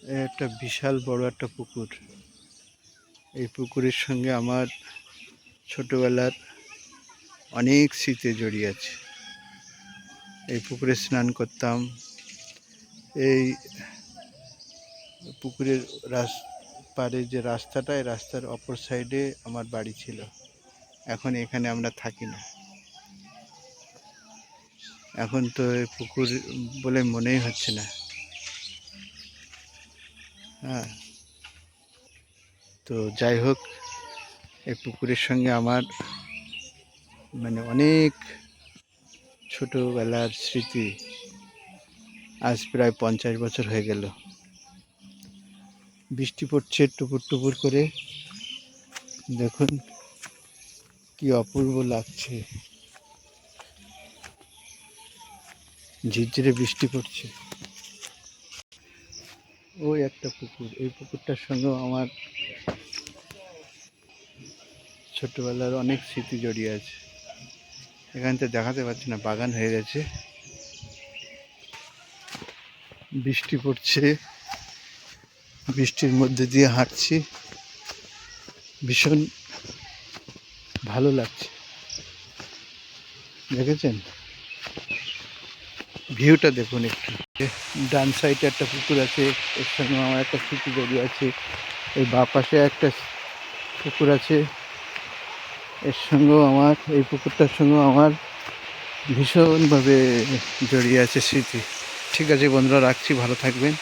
একটা বিশাল বড় একটা পুকুর। এই পুকুরের সঙ্গে আমার ছোটবেলার অনেক স্মৃতি জড়িয়ে আছে। এই পুকুরে স্নান করতাম। এই পুকুরের পাড়ে যে রাস্তাটা, এই রাস্তার অপর সাইডে আমার বাড়ি ছিল। এখন এখানে আমরা থাকি না। এখন তো এই পুকুর বলে মনেই হচ্ছে না। হ্যাঁ, তো যাই হোক, এই পুকুরের সঙ্গে আমার অনেক ছোটবেলার স্মৃতি। আজ প্রায় 50 বছর হয়ে গেল। বৃষ্টি পড়ছে টুপুর টুপুর করে, দেখুন কি অপূর্ব লাগছে। ঝিরঝিরে বৃষ্টি পড়ছে। ওই একটা পুকুর, এই পুকুরটার সঙ্গেও আমার ছোটবেলার অনেক স্মৃতি জড়িয়ে আছে। এখানটা দেখাতে পারছি না, বাগান হয়ে গেছে। বৃষ্টি পড়ছে, বৃষ্টির মধ্যে দিয়ে হাঁটছি, ভীষণ ভালো লাগছে। দেখেছেন ভিউটা, দেখুন একটু। ডান সাইডে একটা পুকুর আছে, এর সঙ্গে আমার একটা স্মৃতি জড়িয়ে আছে। এই বাঁ পাশে একটা পুকুর আছে, এর সঙ্গেও আমার, এই পুকুরটার সঙ্গেও আমার ভীষণভাবে জড়িয়ে আছে স্মৃতি। ঠিক আছে বন্ধুরা, রাখছি, ভালো থাকবেন।